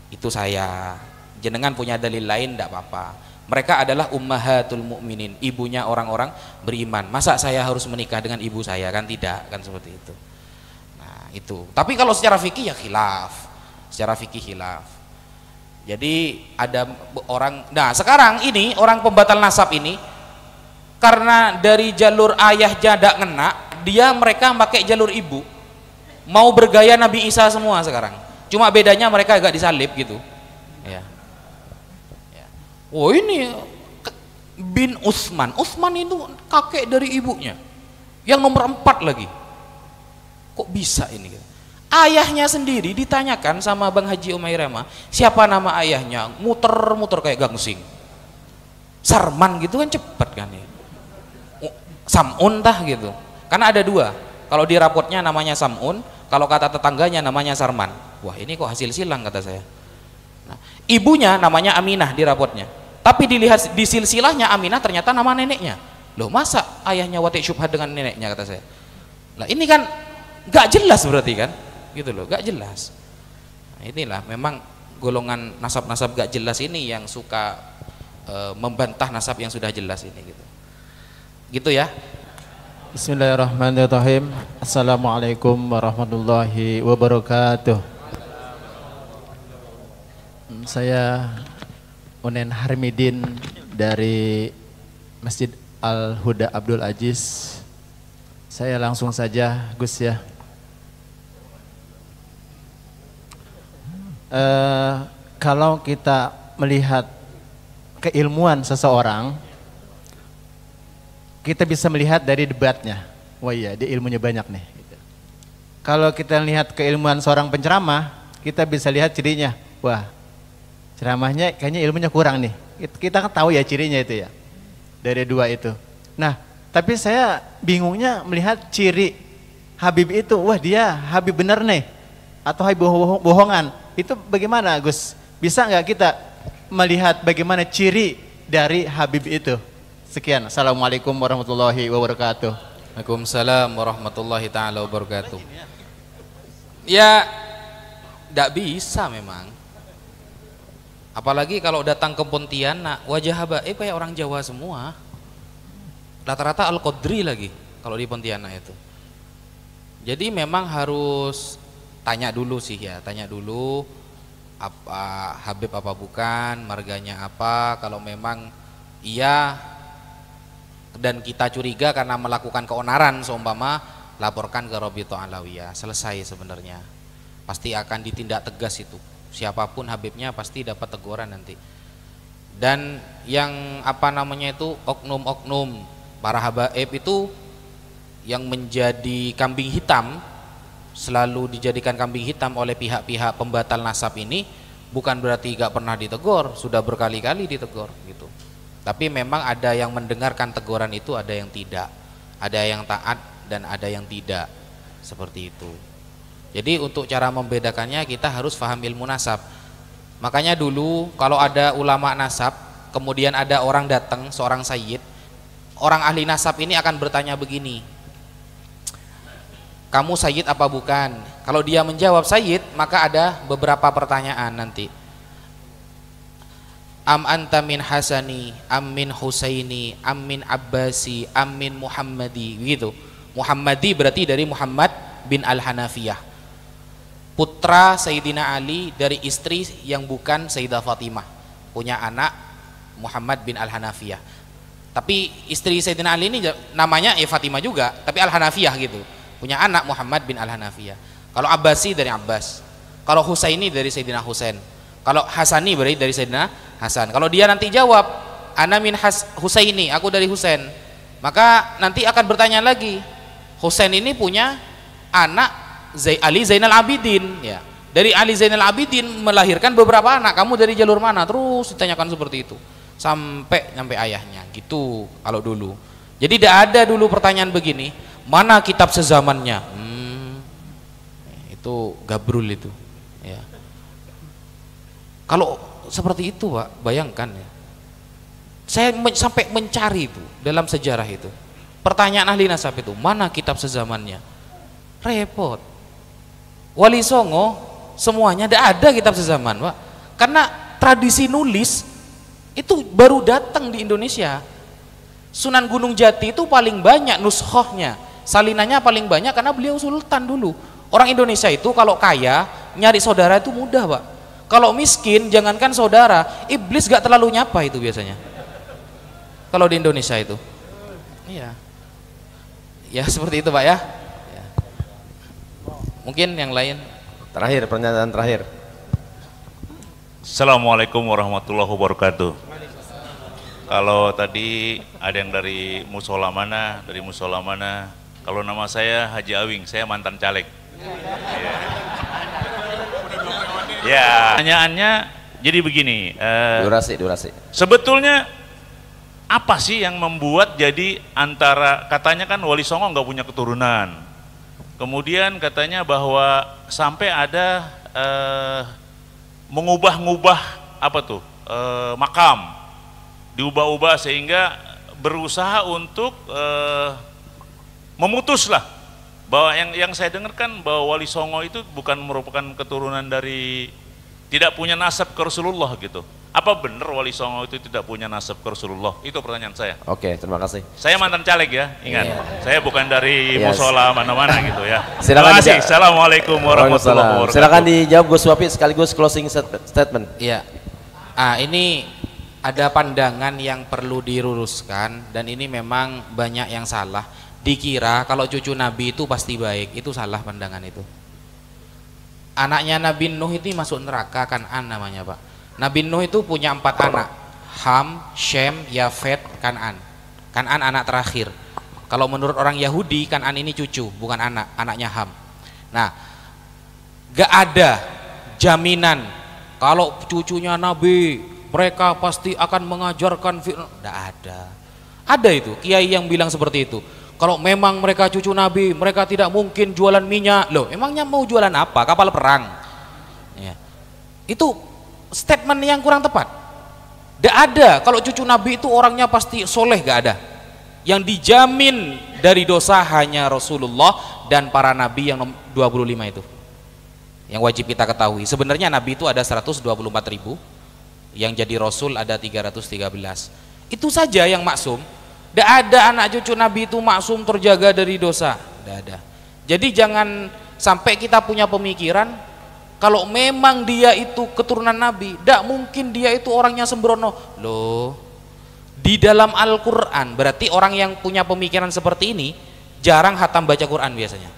Itu saya. Jenengan punya dalil lain tidak apa-apa. Mereka adalah ummahatul mukminin, ibunya orang-orang beriman. Masa saya harus menikah dengan ibu saya? Kan tidak, kan seperti itu. Nah itu. Tapi kalau secara fikih ya khilaf, secara fikih khilaf. Jadi ada orang, nah sekarang ini orang pembatal nasab ini karena dari jalur ayah jadak ngena, mereka pakai jalur ibu, mau bergaya Nabi Isa semua sekarang. Cuma bedanya mereka agak disalib gitu. Ya. Oh ini bin Utsman itu kakek dari ibunya, yang nomor 4 lagi. Kok bisa ini? Ayahnya sendiri ditanyakan sama Bang Haji Umairama, siapa nama ayahnya? Muter-muter kayak gangsing. Sarman gitu kan cepet kan ya. Sam'un tah gitu. Karena ada 2. Kalau di rapotnya namanya Sam'un, kalau kata tetangganya namanya Sarman. Wah ini kok hasil silang kata saya. Nah, ibunya namanya Aminah di rapotnya. Tapi dilihat di silsilahnya Aminah ternyata nama neneknya. Loh masa ayahnya watik syubhat dengan neneknya kata saya. Nah ini kan gak jelas berarti kan? Gitu loh, gak jelas. Nah, inilah memang golongan nasab-nasab gak jelas ini yang suka membantah nasab yang sudah jelas ini gitu. Gitu ya. Bismillahirrahmanirrahim. Assalamualaikum warahmatullahi wabarakatuh. Saya Unen Harmidin dari Masjid Al-Huda Abdul Aziz. Saya langsung saja Gus ya. Kalau kita melihat keilmuan seseorang, kita bisa melihat dari debatnya. Wah iya, dia ilmunya banyak nih. Kalau kita lihat keilmuan seorang penceramah, kita bisa lihat cirinya. Wah, ceramahnya kayaknya ilmunya kurang nih. Kita kan tahu ya cirinya itu ya, dari 2 itu. Nah, tapi saya bingungnya melihat ciri Habib itu. Wah dia Habib bener nih, atau Habib bohongan. Itu bagaimana Gus? Bisa nggak kita melihat bagaimana ciri dari Habib itu? Sekian. Assalamualaikum warahmatullahi wabarakatuh. Waalaikumsalam warahmatullahi taala wabarakatuh. Ya, tidak bisa memang. Apalagi kalau datang ke Pontianak, wajah habaib kayak orang Jawa semua. Rata-rata Al-Qadri lagi kalau di Pontianak itu. Jadi memang harus tanya dulu sih ya, tanya dulu apa Habib apa bukan, marganya apa. Kalau memang iya dan kita curiga karena melakukan keonaran seumpama, laporkan ke Rabithah Alawiyah. Selesai sebenarnya. Pasti akan ditindak tegas itu. Siapapun Habibnya pasti dapat teguran nanti. Dan yang apa namanya itu oknum-oknum para habaib itu yang menjadi kambing hitam, selalu dijadikan kambing hitam oleh pihak-pihak pembatal nasab ini, bukan berarti gak pernah ditegur, sudah berkali-kali ditegur gitu. Tapi memang ada yang mendengarkan teguran itu, ada yang tidak, ada yang taat dan ada yang tidak, seperti itu. Jadi untuk cara membedakannya kita harus paham ilmu nasab. Makanya dulu kalau ada ulama nasab, kemudian ada orang datang, seorang sayyid, orang ahli nasab ini akan bertanya begini, kamu sayyid apa bukan? Kalau dia menjawab sayyid, maka ada beberapa pertanyaan nanti. Am anta min Hasani, am min Husaini, am min Abbasi, am min Muhammadi, gitu. Muhammadi berarti dari Muhammad bin Al-Hanafiyah, putra Sayyidina Ali dari istri yang bukan Sayyidah Fatimah, punya anak Muhammad bin Al-Hanafiyah. Tapi istri Sayyidina Ali ini namanya ya Fatimah juga, tapi Al-Hanafiyah gitu, punya anak Muhammad bin Al-Hanafiyah. Kalau Abbasi dari Abbas, kalau Husaini dari Sayyidina Husain, kalau Hasani berarti dari Sayyidina Hasan. Kalau dia nanti jawab ana min Husaini, aku dari Husain, maka nanti akan bertanya lagi, Husain ini punya anak Ali Zainal Abidin ya. Dari Ali Zainal Abidin melahirkan beberapa anak, kamu dari jalur mana? Terus ditanyakan seperti itu sampai ayahnya gitu kalau dulu. Jadi tidak ada dulu pertanyaan begini, mana kitab sezamannya? Itu gabrul itu ya. Kalau seperti itu Pak, bayangkan ya, Saya sampai mencari itu dalam sejarah itu. Pertanyaan ahli nasab itu, mana kitab sezamannya? Repot. Wali Songo semuanya tidak ada kitab sezaman, Pak. Karena tradisi nulis itu baru datang di Indonesia. Sunan Gunung Jati itu paling banyak nuskhohnya, salinannya paling banyak karena beliau sultan dulu. Orang Indonesia itu kalau kaya nyari saudara itu mudah, Pak. Kalau miskin jangankan saudara, iblis gak terlalu nyapa itu biasanya. Kalau di Indonesia itu, iya, ya seperti itu, Pak ya. Ya. Mungkin yang lain. Terakhir, pernyataan terakhir. Assalamualaikum warahmatullahi wabarakatuh. Kalau tadi ada yang dari musola mana, Kalau nama saya Haji Awing, saya mantan caleg. Ya, pertanyaannya jadi begini. Durasi. Sebetulnya apa sih yang membuat jadi antara, katanya kan Wali Songo nggak punya keturunan, kemudian katanya bahwa sampai ada mengubah-ngubah apa tuh makam, diubah-ubah sehingga berusaha untuk memutuslah bahwa yang saya dengar kan bahwa Wali Songo itu bukan merupakan keturunan dari, tidak punya nasab ke Rasulullah gitu. Apa benar Wali Songo itu tidak punya nasab ke Rasulullah? Itu pertanyaan saya. Oke, terima kasih. Saya mantan caleg ya, ingat. Iya. Saya bukan dari Yes. musola mana-mana gitu ya. Silakan Terima kasih. Assalamualaikum warahmatullahi wabarakatuh. Silakan dijawab Gus Wafi sekaligus closing statement. Iya. Ini ada pandangan yang perlu diluruskan dan ini memang banyak yang salah. Dikira kalau cucu Nabi itu pasti baik, itu salah pandangan itu. Anaknya Nabi Nuh itu masuk neraka, Kan'an namanya, Pak. Nabi Nuh itu punya 4 anak, Ham, Shem, Yafet, Kan'an. Kan'an anak terakhir. Kalau menurut orang Yahudi, Kan'an ini cucu, bukan anak, anaknya Ham. Nah, gak ada jaminan kalau cucunya Nabi mereka pasti akan mengajarkan firman. Gak ada. Ada itu kiai yang bilang seperti itu. Kalau memang mereka cucu Nabi, mereka tidak mungkin jualan minyak. Loh, emangnya mau jualan apa? Kapal perang. Ya. Itu statement yang kurang tepat. Tidak ada. Kalau cucu Nabi itu orangnya pasti soleh, gak ada. Yang dijamin dari dosa hanya Rasulullah dan para Nabi yang 25 itu. Yang wajib kita ketahui. Sebenarnya Nabi itu ada 124.000, yang jadi Rasul ada 313. Itu saja yang maksum. Tidak ada anak cucu Nabi itu maksum terjaga dari dosa. Tidak ada. Jadi jangan sampai kita punya pemikiran kalau memang dia itu keturunan Nabi, tidak mungkin dia itu orangnya sembrono. Loh, di dalam Al-Quran berarti orang yang punya pemikiran seperti ini jarang hatam baca Quran biasanya.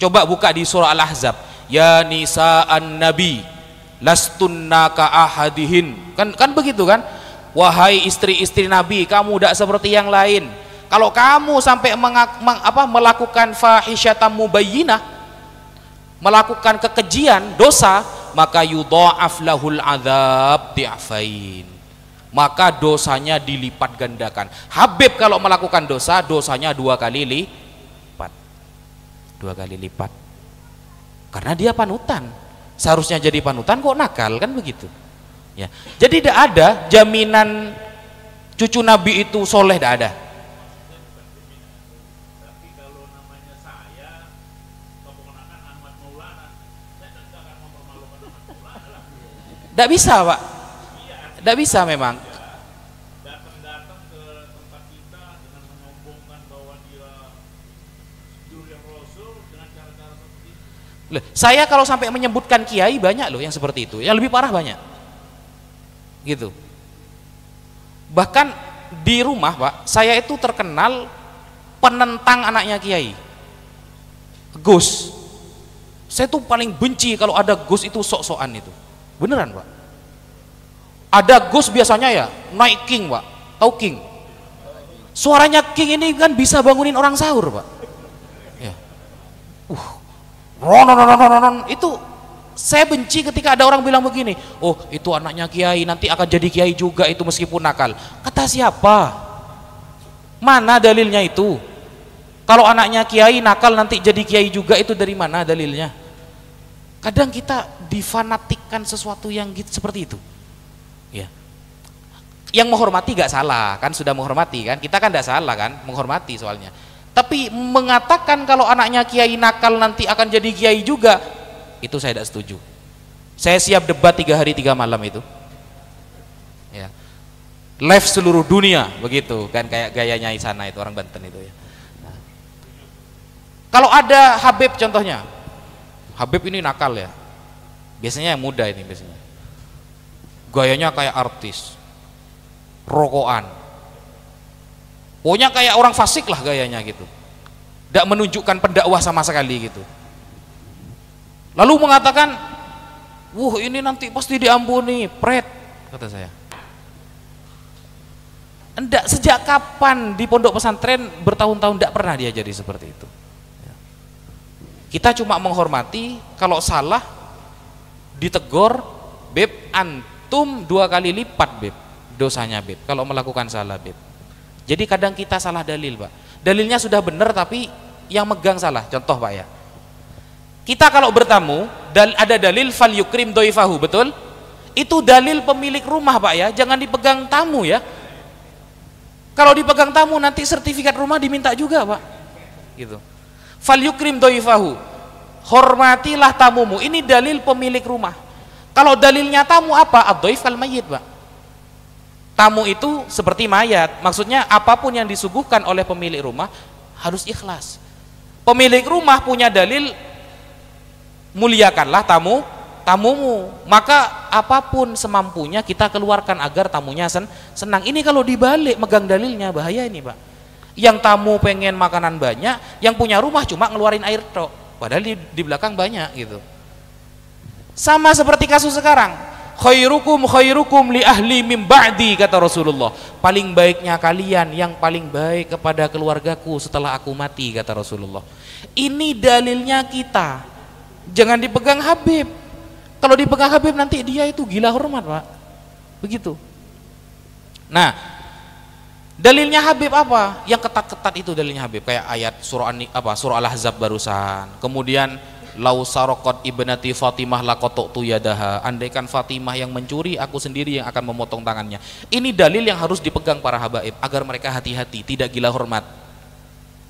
Coba buka di surah Al-Ahzab. Ya nisa'an nabi lastunna ka ahadihin. Kan begitu kan? Wahai istri-istri Nabi, kamu tidak seperti yang lain. Kalau kamu sampai melakukan fahisyatan mubayyinah, melakukan kekejian, dosa, maka yudha'af lahul adzab di'afain. Maka dosanya dilipat gandakan. Habib kalau melakukan dosa, dosanya 2 kali lipat. 2 kali lipat. Karena dia panutan. Seharusnya jadi panutan kok nakal, kan begitu. Ya. Jadi tidak ada jaminan cucu Nabi itu soleh, tidak ada. Tidak bisa, Pak. Tidak bisa memang. Datang ke tempat kita dengan menyombongkan bahwa dia juri Rasul dengan cara-cara seperti itu. Loh, saya kalau sampai menyebutkan kiai banyak loh yang seperti itu. Yang lebih parah banyak. Gitu. Bahkan di rumah, Pak, saya itu terkenal penentang anaknya kiai. Gus. Saya tuh paling benci kalau ada Gus itu sok-sokan itu. Beneran, Pak. Ada Gus biasanya ya naik king, Pak. Tahu king? Suaranya king ini kan bisa bangunin orang sahur, Pak. Ya. Itu saya benci ketika ada orang bilang begini, oh itu anaknya kiai nanti akan jadi kiai juga itu meskipun nakal. Kata siapa? Mana dalilnya itu? Kalau anaknya kiai nakal nanti jadi kiai juga, itu dari mana dalilnya? Kadang kita difanatikkan sesuatu yang gitu, seperti itu. Ya. Yang menghormati gak salah kan, sudah menghormati kan, kita kan gak salah kan, menghormati soalnya. Tapi mengatakan kalau anaknya kiai nakal nanti akan jadi kiai juga, itu saya tidak setuju. Saya siap debat 3 hari 3 malam itu ya, live seluruh dunia begitu kan, kayak gayanya Isana itu, orang Banten itu ya. Nah, kalau ada Habib contohnya, Habib ini nakal ya, biasanya yang muda ini, biasanya gayanya kayak artis, rokokan, pokoknya kayak orang fasik lah gayanya gitu, tidak menunjukkan pendakwah sama sekali gitu. Lalu mengatakan, "Wuh, ini nanti pasti diampuni, pret," kata saya. Enggak, sejak kapan di pondok pesantren bertahun-tahun tidak pernah diajari seperti itu. Kita cuma menghormati, kalau salah ditegur, "Beb, antum 2 kali lipat beb dosanya beb kalau melakukan salah beb." Jadi kadang kita salah dalil Pak, dalilnya sudah benar tapi yang megang salah. Contoh Pak ya, kita kalau bertamu ada dalil fal yukrim doifahu, betul? Itu dalil pemilik rumah Pak ya, jangan dipegang tamu ya. Kalau dipegang tamu nanti sertifikat rumah diminta juga Pak gitu. Fal yukrim doifahu, hormatilah tamumu, ini dalil pemilik rumah. Kalau dalilnya tamu apa? Ad-doif al mayyit Pak. Tamu itu seperti mayat, maksudnya apapun yang disuguhkan oleh pemilik rumah harus ikhlas. Pemilik rumah punya dalil, muliakanlah tamumu, maka apapun semampunya kita keluarkan agar tamunya senang. Ini kalau dibalik megang dalilnya bahaya ini Pak. Yang tamu pengen makanan banyak, yang punya rumah cuma ngeluarin air tok, padahal di belakang banyak gitu. Sama seperti kasus sekarang, khairukum li ahli min ba'di, kata Rasulullah. Paling baiknya kalian yang paling baik kepada keluargaku setelah aku mati, kata Rasulullah. Ini dalilnya kita, jangan dipegang Habib. Kalau dipegang Habib nanti dia itu gila hormat Pak, begitu. Nah, dalilnya Habib apa? Yang ketat-ketat itu dalilnya Habib, kayak ayat surah Al-Ahzab barusan. Kemudian lau saraqat ibnati Fatimah laqattu yadaha, andaikan Fatimah yang mencuri, aku sendiri yang akan memotong tangannya. Ini dalil yang harus dipegang para habaib agar mereka hati-hati, tidak gila hormat.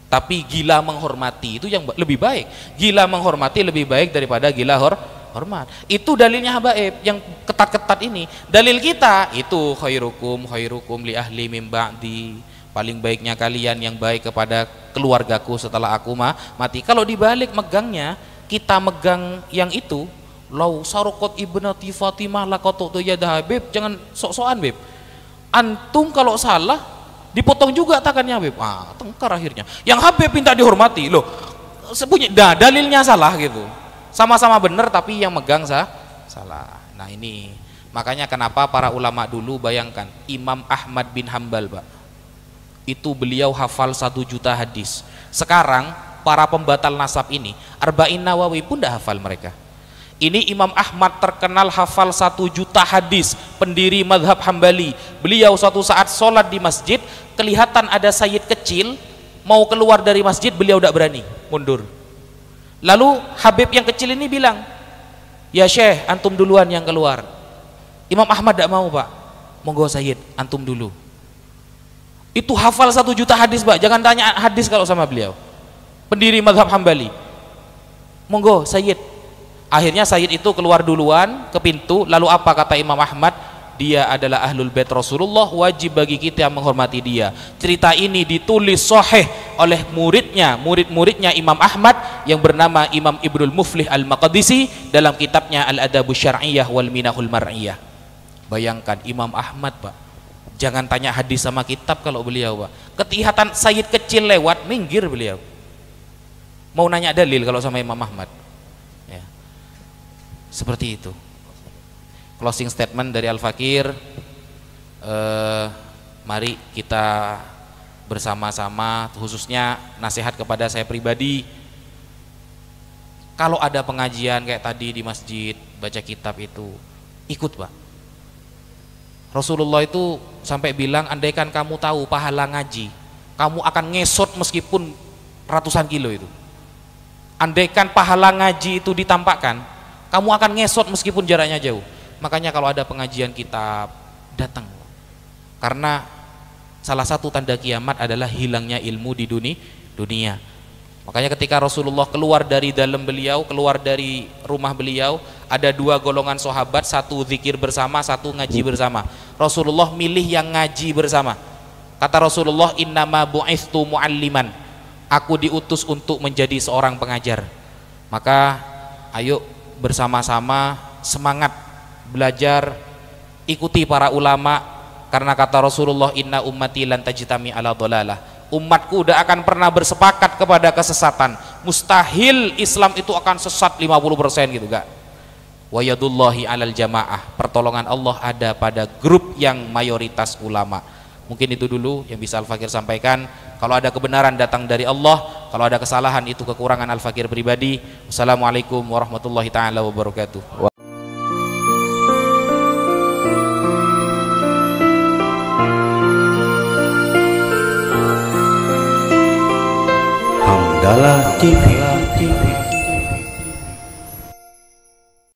Tapi gila menghormati itu yang lebih baik. Gila menghormati lebih baik daripada gila hormat. Itu dalilnya habaib yang ketat-ketat ini. Dalil kita itu khairukum li ahli min ba'di, paling baiknya kalian yang baik kepada keluargaku setelah aku mati. Kalau dibalik megangnya, kita megang yang itu, lau sarqat ibnati Fatimah laqattu yadaha, Beb, jangan sok-sokan Beb. Antum kalau salah dipotong juga tangannya Beb. Tengkar akhirnya. Yang Habib minta dihormati loh. Dalilnya salah gitu. Sama-sama benar tapi yang megang salah. Nah ini makanya kenapa para ulama dulu, bayangkan Imam Ahmad bin Hambal Pak, itu beliau hafal 1 juta hadis. Sekarang para pembatal nasab ini Arba'in Nawawi pun dah hafal mereka. Ini Imam Ahmad terkenal hafal 1 juta hadis, pendiri madhab Hambali. Beliau suatu saat sholat di masjid, kelihatan ada sayyid kecil mau keluar dari masjid, beliau tidak berani, mundur. Lalu Habib yang kecil ini bilang, "Ya Syekh, antum duluan yang keluar." Imam Ahmad tidak mau Pak, "Monggo Sayyid, antum dulu." Itu hafal 1 juta hadis Pak, jangan tanya hadis kalau sama beliau, pendiri madhab Hambali. "Monggo Sayyid." Akhirnya Sayyid itu keluar duluan ke pintu. Lalu apa kata Imam Ahmad? Dia adalah ahlul bait Rasulullah, wajib bagi kita menghormati dia. Cerita ini ditulis sahih oleh murid-muridnya Imam Ahmad yang bernama Imam Ibnul Muflih Al-Maqdisi dalam kitabnya Al-Adabus Syar'iyyah wal Minahul Mar'iyah. Bayangkan Imam Ahmad Pak, jangan tanya hadis sama kitab kalau beliau Pak. Kelihatan Sayyid kecil lewat, minggir beliau. Mau nanya dalil kalau sama Imam Ahmad. Ya. Seperti itu. Closing statement dari Al-Fakir, mari kita bersama-sama, khususnya nasihat kepada saya pribadi, kalau ada pengajian kayak tadi di masjid, baca kitab itu, ikut Pak. Rasulullah itu sampai bilang, andaikan kamu tahu pahala ngaji, kamu akan ngesot meskipun ratusan kilo itu. Andaikan pahala ngaji itu ditampakkan, kamu akan ngesot meskipun jaraknya jauh. Makanya kalau ada pengajian kitab, datang. Karena salah satu tanda kiamat adalah hilangnya ilmu di dunia. Makanya ketika Rasulullah keluar dari dalam beliau, keluar dari rumah beliau, ada dua golongan sahabat, satu zikir bersama, satu ngaji bersama. Rasulullah milih yang ngaji bersama. Kata Rasulullah, innama bu'ithtu mu'alliman, aku diutus untuk menjadi seorang pengajar. Maka ayo bersama-sama semangat belajar, ikuti para ulama, karena kata Rasulullah, inna ummati lan tajtami ala dhalalah, umatku udah akan pernah bersepakat kepada kesesatan. Mustahil Islam itu akan sesat 50% gitu, gak? Wa yadullahi alal jamaah, pertolongan Allah ada pada grup yang mayoritas ulama. Mungkin itu dulu yang bisa Al-Fakir sampaikan. Kalau ada kebenaran datang dari Allah, kalau ada kesalahan itu kekurangan Al-Fakir pribadi. Wassalamualaikum warahmatullahi taala wabarakatuh. Hamdalah TV.